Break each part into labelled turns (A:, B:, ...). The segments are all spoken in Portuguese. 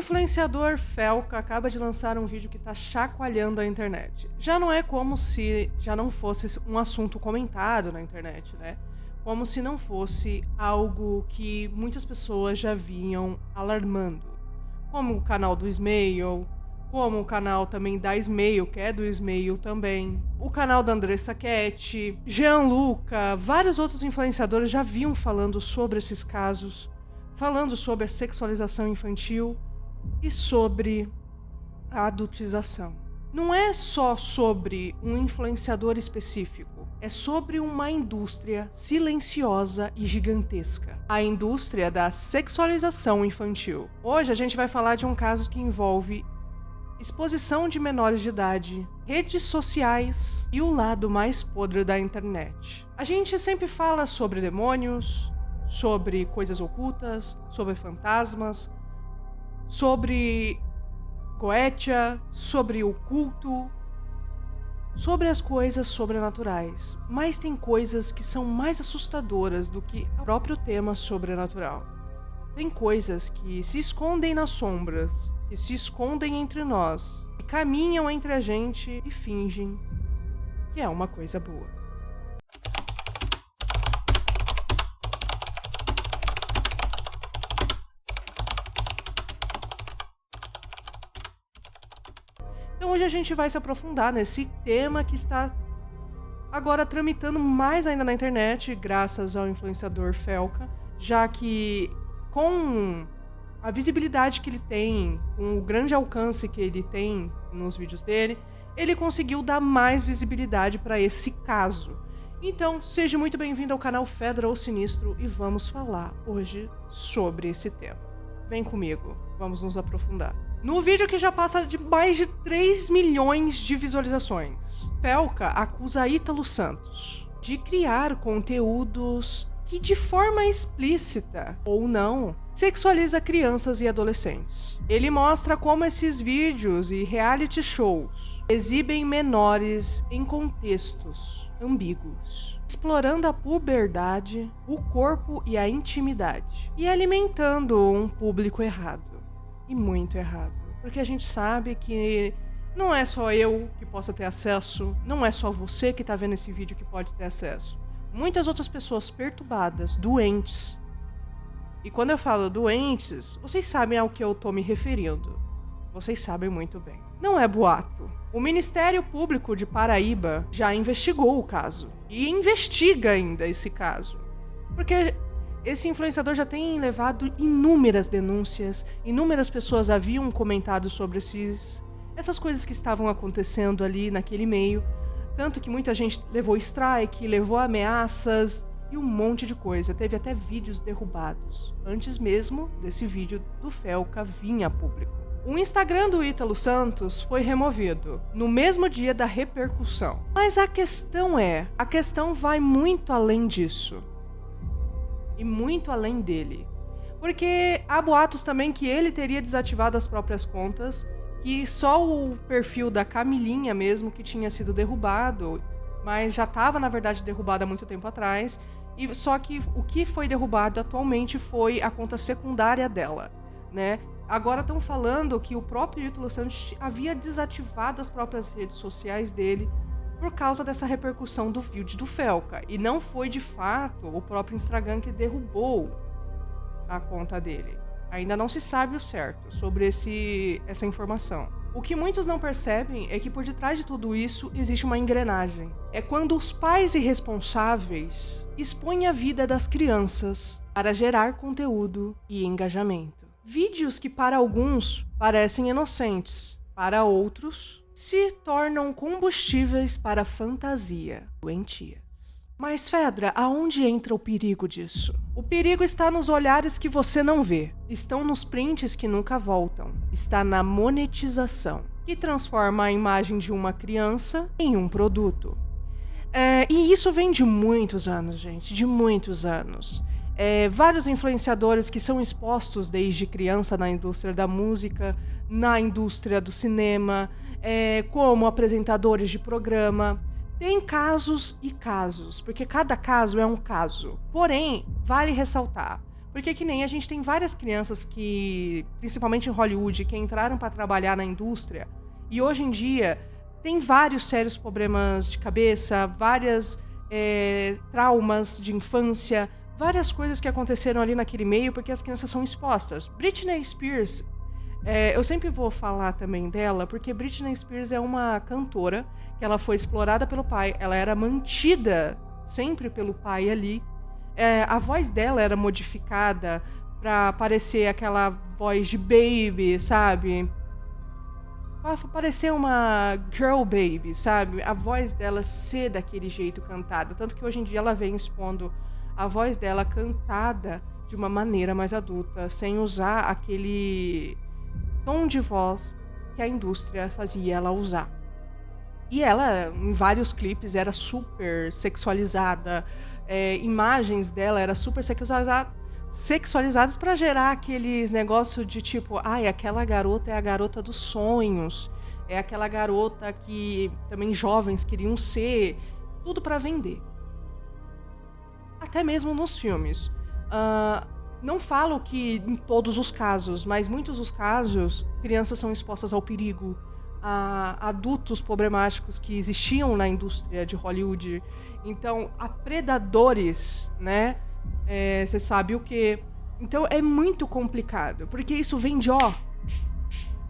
A: influenciador Felca acaba de lançar um vídeo que tá chacoalhando a internet. Já não é como se já não fosse um assunto comentado na internet, né? Como se não fosse algo que muitas pessoas já vinham alarmando. Como o canal do Smail, como o canal também da Smail, que é do Smail também. O canal da Andressa Cat, Gianluca, vários outros influenciadores já vinham falando sobre esses casos, falando sobre a sexualização infantil e sobre a adultização. Não é só sobre um influenciador específico, é sobre uma indústria silenciosa e gigantesca. A indústria da sexualização infantil. Hoje a gente vai falar de um caso que envolve exposição de menores de idade, redes sociais e o lado mais podre da internet. A gente sempre fala sobre demônios, sobre coisas ocultas, sobre fantasmas, sobre Goetia, sobre o culto, sobre as coisas sobrenaturais. Mas tem coisas que são mais assustadoras do que o próprio tema sobrenatural. Tem coisas que se escondem nas sombras, que se escondem entre nós, que caminham entre a gente e fingem que é uma coisa boa. Então hoje a gente vai se aprofundar nesse tema que está agora tramitando mais ainda na internet, graças ao influenciador Felca, já que com a visibilidade que ele tem, com o grande alcance que ele tem nos vídeos dele, ele conseguiu dar mais visibilidade para esse caso. Então, seja muito bem-vindo ao canal Fedra ou Sinistro e vamos falar hoje sobre esse tema. Vem comigo, vamos nos aprofundar. No vídeo que já passa de mais de 3 milhões de visualizações, Felca acusa Ítalo Santos de criar conteúdos que de forma explícita, ou não, sexualiza crianças e adolescentes. Ele mostra como esses vídeos e reality shows exibem menores em contextos ambíguos, explorando a puberdade, o corpo e a intimidade, e alimentando um público errado, e muito errado, porque a gente sabe que não é só eu que possa ter acesso, não é só você que tá vendo esse vídeo que pode ter acesso. Muitas outras pessoas perturbadas, doentes. E quando eu falo doentes, vocês sabem ao que eu tô me referindo. Vocês sabem muito bem. Não é boato. O Ministério Público de Paraíba já investigou o caso. E investiga ainda esse caso. Porque esse influenciador já tem levado inúmeras denúncias. Inúmeras pessoas haviam comentado sobre essas coisas que estavam acontecendo ali naquele meio. Tanto que muita gente levou strike, levou ameaças e um monte de coisa. Teve até vídeos derrubados, antes mesmo desse vídeo do Felca vir a público. O Instagram do Ítalo Santos foi removido no mesmo dia da repercussão. Mas a questão vai muito além disso. E muito além dele. Porque há boatos também que ele teria desativado as próprias contas, que só o perfil da Camilinha mesmo que tinha sido derrubado, mas já estava, na verdade, derrubado há muito tempo atrás, e só que o que foi derrubado atualmente foi a conta secundária dela, né? Agora estão falando que o próprio Ítalo Santos havia desativado as próprias redes sociais dele por causa dessa repercussão do vídeo do Felca, e não foi, de fato, o próprio Instagram que derrubou a conta dele. Ainda não se sabe o certo sobre essa informação. O que muitos não percebem é que por detrás de tudo isso existe uma engrenagem. É quando os pais irresponsáveis expõem a vida das crianças para gerar conteúdo e engajamento. Vídeos que para alguns parecem inocentes, para outros se tornam combustíveis para a fantasia doentia. Mas, Fedra, aonde entra o perigo disso? O perigo está nos olhares que você não vê. Estão nos prints que nunca voltam. Está na monetização, que transforma a imagem de uma criança em um produto. E isso vem de muitos anos, gente. De muitos anos. Vários influenciadores que são expostos desde criança na indústria da música, na indústria do cinema, como apresentadores de programa. Tem casos e casos, porque cada caso é um caso. Porém, vale ressaltar, Porque que nem a gente tem várias crianças que, principalmente em Hollywood, que entraram para trabalhar na indústria e hoje em dia tem vários sérios problemas de cabeça, várias traumas de infância, várias coisas que aconteceram ali naquele meio porque as crianças são expostas. Britney Spears, eu sempre vou falar também dela porque Britney Spears é uma cantora que ela foi explorada pelo pai, ela era mantida sempre pelo pai ali. A voz dela era modificada pra parecer aquela voz de baby, sabe? Pra parecer uma girl baby, sabe? A voz dela ser daquele jeito cantada. Tanto que hoje em dia ela vem expondo a voz dela cantada de uma maneira mais adulta, sem usar aquele tom de voz que a indústria fazia ela usar. E ela, em vários clipes, era super sexualizada. Imagens dela eram super sexualizadas pra gerar aqueles negócios de tipo, aquela garota é a garota dos sonhos. É aquela garota que também jovens queriam ser. Tudo pra vender. Até mesmo nos filmes. Não falo que em todos os casos, mas muitos dos casos, crianças são expostas ao perigo. A adultos problemáticos que existiam na indústria de Hollywood. Então, a predadores, né? Você sabe o quê? Então, é muito complicado. Porque isso vem de,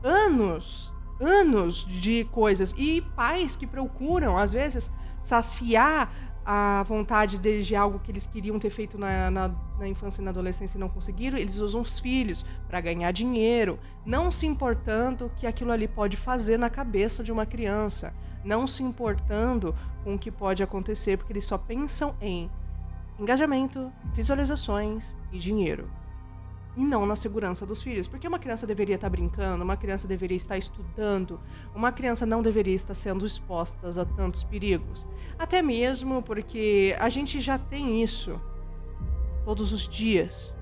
A: anos de coisas. E pais que procuram, às vezes, saciar a vontade deles de algo que eles queriam ter feito na infância e na adolescência e não conseguiram, eles usam os filhos para ganhar dinheiro, não se importando que aquilo ali pode fazer na cabeça de uma criança, não se importando com o que pode acontecer, porque eles só pensam em engajamento, visualizações e dinheiro. E não na segurança dos filhos, porque uma criança deveria estar brincando, uma criança deveria estar estudando, uma criança não deveria estar sendo exposta a tantos perigos. Até mesmo porque a gente já tem isso todos os dias.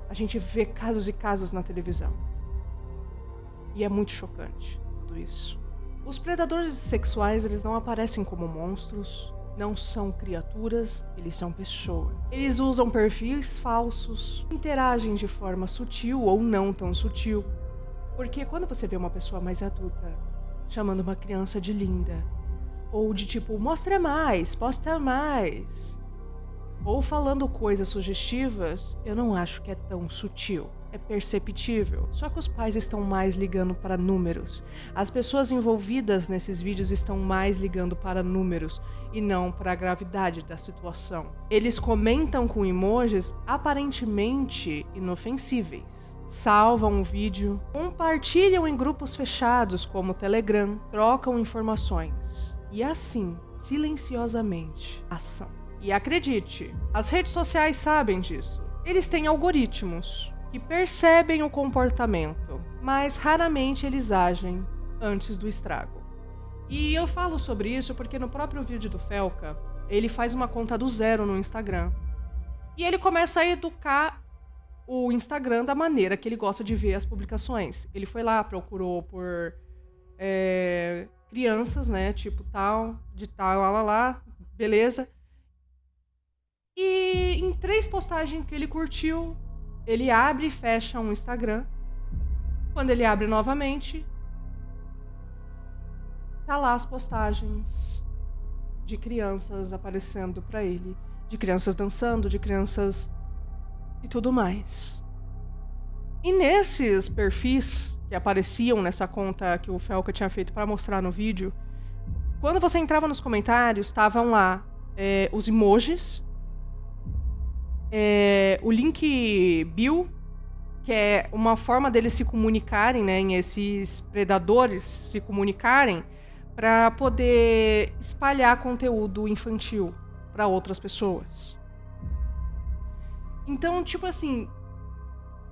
A: A gente vê casos e casos na televisão. E é muito chocante tudo isso. Os predadores sexuais, eles não aparecem como monstros, não são criaturas, eles são pessoas. Eles usam perfis falsos, interagem de forma sutil ou não tão sutil. Porque quando você vê uma pessoa mais adulta chamando uma criança de linda, ou de tipo, mostra mais, posta mais, ou falando coisas sugestivas, eu não acho que é tão sutil. É perceptível. Só que os pais estão mais ligando para números. As pessoas envolvidas nesses vídeos estão mais ligando para números e não para a gravidade da situação. Eles comentam com emojis aparentemente inofensíveis. Salvam o vídeo, compartilham em grupos fechados como o Telegram, trocam informações. E assim, silenciosamente, ação. E acredite, as redes sociais sabem disso. Eles têm algoritmos que percebem o comportamento, mas raramente eles agem antes do estrago. E eu falo sobre isso porque no próprio vídeo do Felca, ele faz uma conta do zero no Instagram. E ele começa a educar o Instagram da maneira que ele gosta de ver as publicações. Ele foi lá, procurou por crianças, né, tipo tal, de tal, lá, beleza. E em 3 postagens que ele curtiu, ele abre e fecha um Instagram. Quando ele abre novamente, tá lá as postagens de crianças aparecendo pra ele, de crianças dançando, de crianças e tudo mais. E nesses perfis que apareciam nessa conta que o Felca tinha feito pra mostrar no vídeo, quando você entrava nos comentários, estavam lá os emojis, o link bio, que é uma forma deles se comunicarem, né, esses predadores se comunicarem para poder espalhar conteúdo infantil para outras pessoas. Então, tipo assim,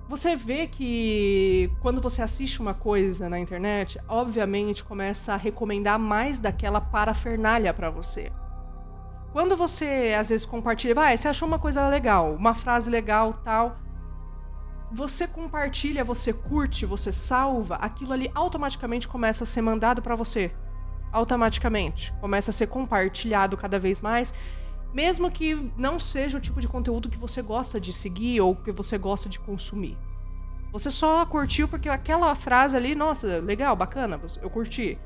A: você vê que quando você assiste uma coisa na internet, obviamente começa a recomendar mais daquela parafernália para você. Quando você, às vezes, compartilha, você achou uma coisa legal, uma frase legal, tal, você compartilha, você curte, você salva, aquilo ali automaticamente começa a ser mandado pra você. Automaticamente. Começa a ser compartilhado cada vez mais. Mesmo que não seja o tipo de conteúdo que você gosta de seguir ou que você gosta de consumir. Você só curtiu porque aquela frase ali, nossa, legal, bacana, eu curti.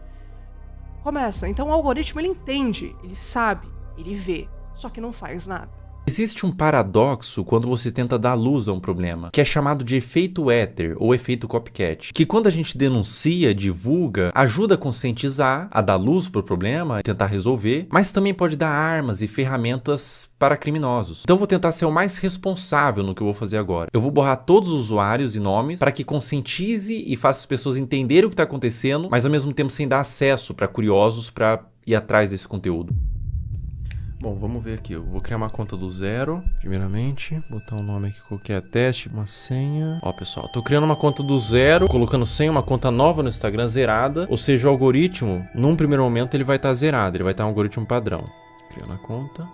A: Começa. Então o algoritmo, ele entende, ele sabe, ele vê, só que não faz nada.
B: Existe um paradoxo quando você tenta dar luz a um problema, que é chamado de efeito éter ou efeito copycat, que quando a gente denuncia, divulga, ajuda a conscientizar, a dar luz para o problema e tentar resolver, mas também pode dar armas e ferramentas para criminosos. Então eu vou tentar ser o mais responsável no que eu vou fazer agora. Eu vou borrar todos os usuários e nomes para que conscientize e faça as pessoas entenderem o que está acontecendo, mas ao mesmo tempo sem dar acesso para curiosos para ir atrás desse conteúdo. Bom, vamos ver aqui. Eu vou criar uma conta do zero, primeiramente. Botar um nome aqui qualquer, teste, uma senha. Ó, pessoal, tô criando uma conta do zero, colocando senha, uma conta nova no Instagram, zerada. Ou seja, o algoritmo, num primeiro momento, ele vai estar zerado. Ele vai estar um algoritmo padrão. Criando a conta.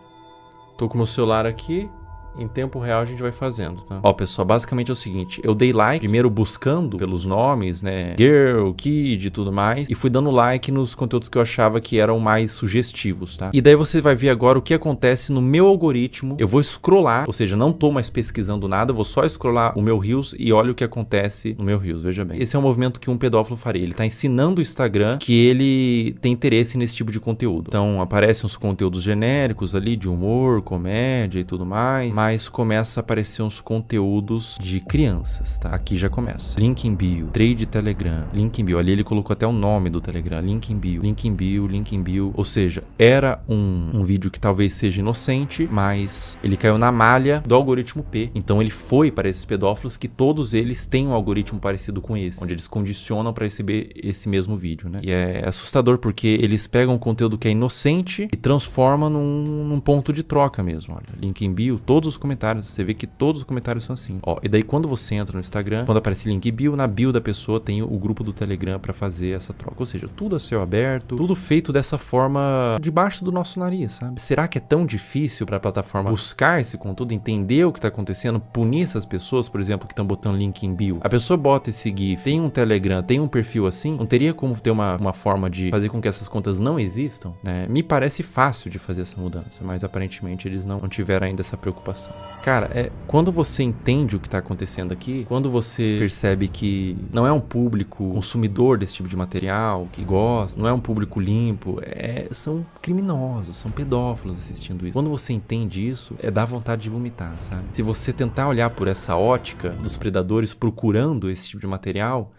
B: Tô com o meu celular aqui. Em tempo real a gente vai fazendo, tá? Ó, pessoal, basicamente é o seguinte. Eu dei like, primeiro buscando pelos nomes, né? Girl, Kid e tudo mais. E fui dando like nos conteúdos que eu achava que eram mais sugestivos, tá? E daí você vai ver agora o que acontece no meu algoritmo. Eu vou scrollar, ou seja, não tô mais pesquisando nada. Eu vou só scrollar o meu Reels e olha o que acontece no meu Reels, veja bem. Esse é um movimento que um pedófilo faria. Ele tá ensinando o Instagram que ele tem interesse nesse tipo de conteúdo. Então, aparecem uns conteúdos genéricos ali de humor, comédia e tudo mais. Mas começa a aparecer uns conteúdos de crianças, tá? Aqui já começa. Link em bio, trade Telegram, link em bio. Ali ele colocou até o nome do Telegram, link em bio, link em bio, link em bio. Ou seja, era um vídeo que talvez seja inocente, mas ele caiu na malha do algoritmo P. Então ele foi para esses pedófilos que todos eles têm um algoritmo parecido com esse, onde eles condicionam para receber esse mesmo vídeo, né? E é assustador porque eles pegam um conteúdo que é inocente e transformam num ponto de troca mesmo. Olha, link em bio, todos os comentários, você vê que todos os comentários são assim. Ó, e daí quando você entra no Instagram, quando aparece link bio, na bio da pessoa tem o grupo do Telegram para fazer essa troca. Ou seja, tudo a céu aberto, tudo feito dessa forma debaixo do nosso nariz, sabe? Será que é tão difícil para a plataforma buscar esse conteúdo, entender o que tá acontecendo, punir essas pessoas, por exemplo, que estão botando link em bio? A pessoa bota esse GIF, tem um Telegram, tem um perfil assim, não teria como ter uma forma de fazer com que essas contas não existam, né? Me parece fácil de fazer essa mudança, mas aparentemente eles não tiveram ainda essa preocupação. Cara, quando você entende o que está acontecendo aqui, quando você percebe que não é um público consumidor desse tipo de material, que gosta, não é um público limpo, são criminosos, são pedófilos assistindo isso. Quando você entende isso, dá vontade de vomitar, sabe? Se você tentar olhar por essa ótica dos predadores procurando esse tipo de material,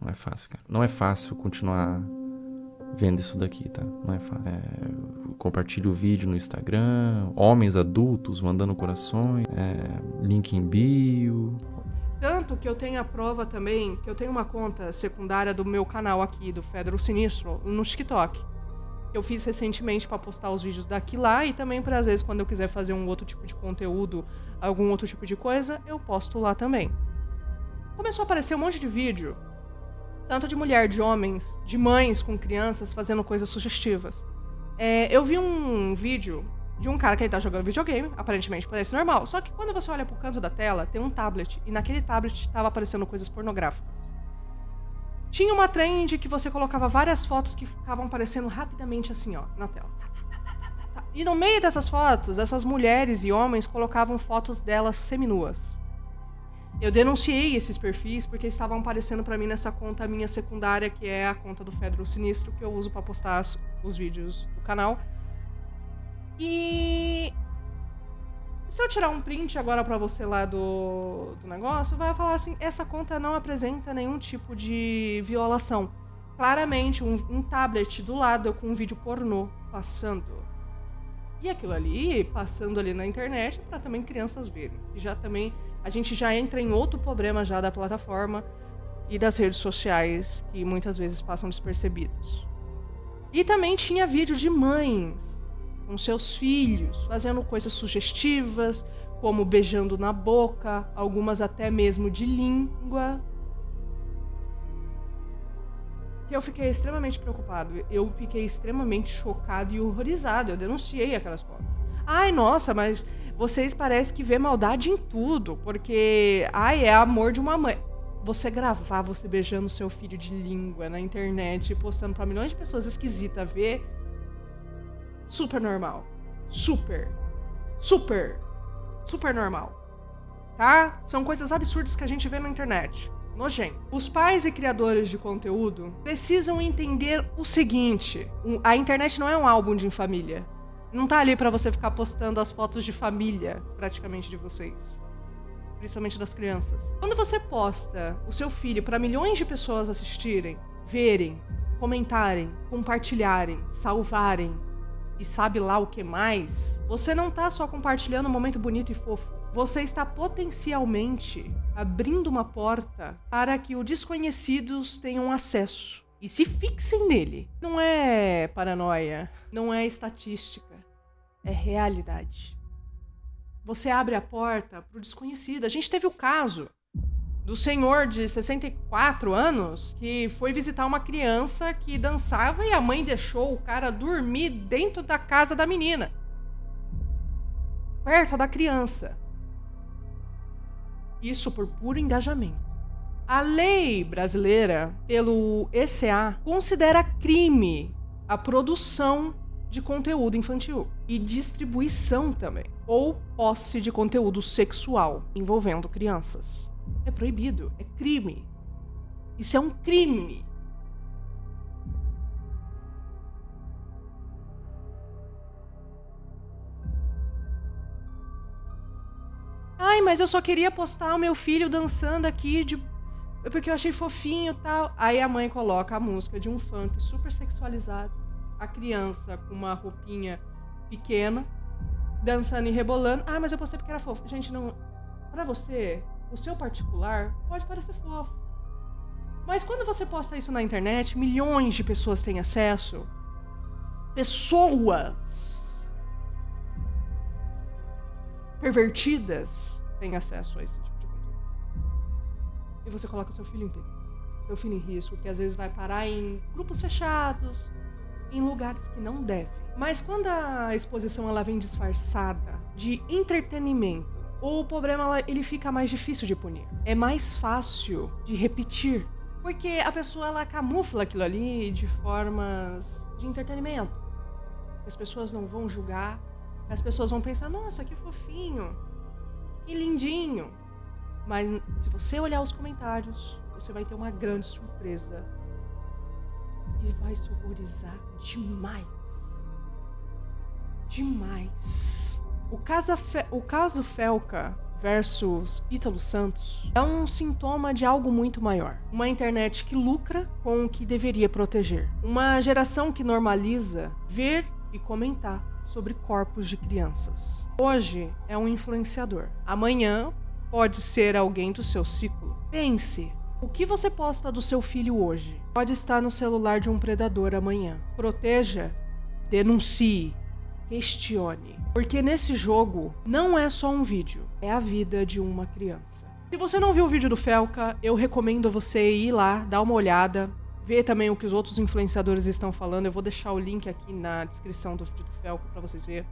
B: não é fácil, cara. Não é fácil continuar vendo isso daqui, tá? Não é fácil. Compartilhe o vídeo no Instagram, homens adultos mandando corações, link em bio.
A: Tanto que eu tenho a prova também, que eu tenho uma conta secundária do meu canal aqui, do Fedro Sinistro, no TikTok. Eu fiz recentemente para postar os vídeos daqui lá e também para, às vezes, quando eu quiser fazer um outro tipo de conteúdo, algum outro tipo de coisa, eu posto lá também. Começou a aparecer um monte de vídeo, tanto de mulher, de homens, de mães com crianças fazendo coisas sugestivas. Eu vi um vídeo de um cara que ele tá jogando videogame, aparentemente parece normal, só que quando você olha pro canto da tela, tem um tablet, e naquele tablet tava aparecendo coisas pornográficas. Tinha uma trend que você colocava várias fotos que ficavam aparecendo rapidamente assim, ó, na tela. E no meio dessas fotos, essas mulheres e homens colocavam fotos delas seminuas. Eu denunciei esses perfis porque estavam aparecendo pra mim nessa conta minha secundária, que é a conta do Fedro Sinistro, que eu uso pra postar os vídeos do canal. E se eu tirar um print agora pra você lá do negócio, vai falar assim, essa conta não apresenta nenhum tipo de violação. Claramente, um tablet do lado com um vídeo pornô passando. E aquilo ali, passando ali na internet, pra também crianças verem. E já também, a gente já entra em outro problema já da plataforma e das redes sociais, que muitas vezes passam despercebidos. E também tinha vídeo de mães com seus filhos, fazendo coisas sugestivas, como beijando na boca, algumas até mesmo de língua. Eu fiquei extremamente preocupado, eu fiquei extremamente chocado e horrorizado, eu denunciei aquelas fotos. Ai, nossa, mas vocês parecem que vê maldade em tudo, porque, é amor de uma mãe. Você gravar você beijando seu filho de língua na internet e postando pra milhões de pessoas esquisitas ver, super normal. Super, super, super normal. Tá? São coisas absurdas que a gente vê na internet. Nojento. Os pais e criadores de conteúdo precisam entender o seguinte: a internet não é um álbum de família. Não tá ali pra você ficar postando as fotos de família, praticamente, de vocês. Principalmente das crianças. Quando você posta o seu filho pra milhões de pessoas assistirem, verem, comentarem, compartilharem, salvarem e sabe lá o que mais, você não tá só compartilhando um momento bonito e fofo. Você está potencialmente abrindo uma porta para que os desconhecidos tenham acesso e se fixem nele. Não é paranoia, não é estatística, é realidade. Você abre a porta para o desconhecido. A gente teve o caso do senhor de 64 anos que foi visitar uma criança que dançava e a mãe deixou o cara dormir dentro da casa da menina, perto da criança. Isso por puro engajamento. A lei brasileira, pelo ECA, considera crime a produção de conteúdo infantil e distribuição também, ou posse de conteúdo sexual envolvendo crianças. É proibido, é crime. Isso é um crime. Ai, mas eu só queria postar o meu filho dançando aqui porque eu achei fofinho e tal. Aí a mãe coloca a música de um funk super sexualizado. A criança com uma roupinha pequena, dançando e rebolando. Ah, mas eu postei porque era fofo. Gente, não... Pra você, o seu particular pode parecer fofo. Mas quando você posta isso na internet, milhões de pessoas têm acesso. Pessoas pervertidas têm acesso a esse tipo de conteúdo. E você coloca seu filho em perigo. Seu filho em risco, que às vezes vai parar em grupos fechados, em lugares que não deve. Mas quando a exposição ela vem disfarçada de entretenimento, o problema ele fica mais difícil de punir. É mais fácil de repetir. Porque a pessoa ela camufla aquilo ali de formas de entretenimento. As pessoas não vão julgar. As pessoas vão pensar, nossa, que fofinho, que lindinho. Mas se você olhar os comentários, você vai ter uma grande surpresa. E vai se horrorizar demais. Demais. O caso Felca versus Ítalo Santos é um sintoma de algo muito maior. Uma internet que lucra com o que deveria proteger. Uma geração que normaliza ver e comentar sobre corpos de crianças. Hoje é um influenciador. Amanhã pode ser alguém do seu ciclo. Pense, o que você posta do seu filho hoje pode estar no celular de um predador amanhã. Proteja, denuncie, questione. Porque nesse jogo não é só um vídeo, é a vida de uma criança. Se você não viu o vídeo do Felca, eu recomendo você ir lá, dar uma olhada, ver também o que os outros influenciadores estão falando. Eu vou deixar o link aqui na descrição do vídeo do Felca pra vocês verem.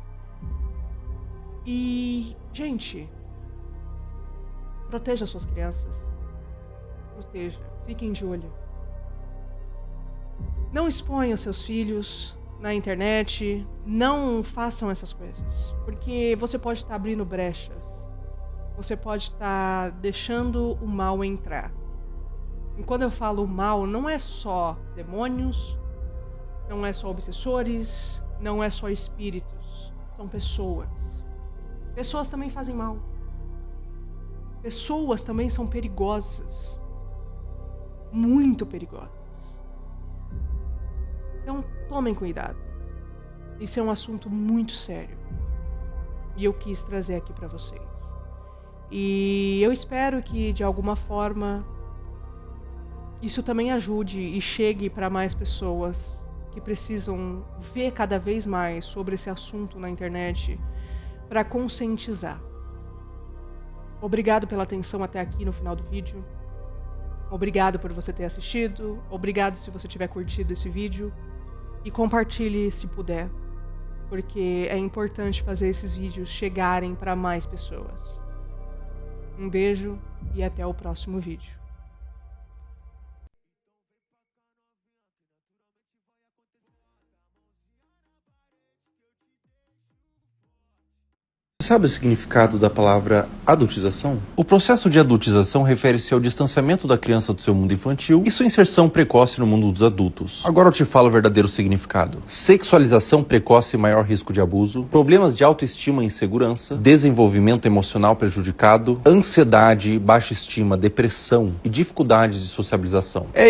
A: E, gente, proteja suas crianças. Proteja. Fiquem de olho. Não exponham seus filhos na internet. Não façam essas coisas. Porque você pode estar abrindo brechas. Você pode estar deixando o mal entrar. E quando eu falo mal, não é só demônios, não é só obsessores, não é só espíritos. São pessoas. Pessoas também fazem mal. Pessoas também são perigosas. Muito perigosas. Então, tomem cuidado. Isso é um assunto muito sério. E eu quis trazer aqui pra vocês. E eu espero que, de alguma forma, isso também ajude e chegue para mais pessoas que precisam ver cada vez mais sobre esse assunto na internet para conscientizar. Obrigado pela atenção até aqui no final do vídeo. Obrigado por você ter assistido. Obrigado se você tiver curtido esse vídeo. E compartilhe se puder, porque é importante fazer esses vídeos chegarem para mais pessoas. Um beijo e até o próximo vídeo.
C: sabe o significado da palavra adultização?
B: O processo de adultização refere-se ao distanciamento da criança do seu mundo infantil e sua inserção precoce no mundo dos adultos. Agora eu te falo o verdadeiro significado. Sexualização precoce e maior risco de abuso, problemas de autoestima e insegurança, desenvolvimento emocional prejudicado, ansiedade, baixa estima, depressão e dificuldades de socialização. É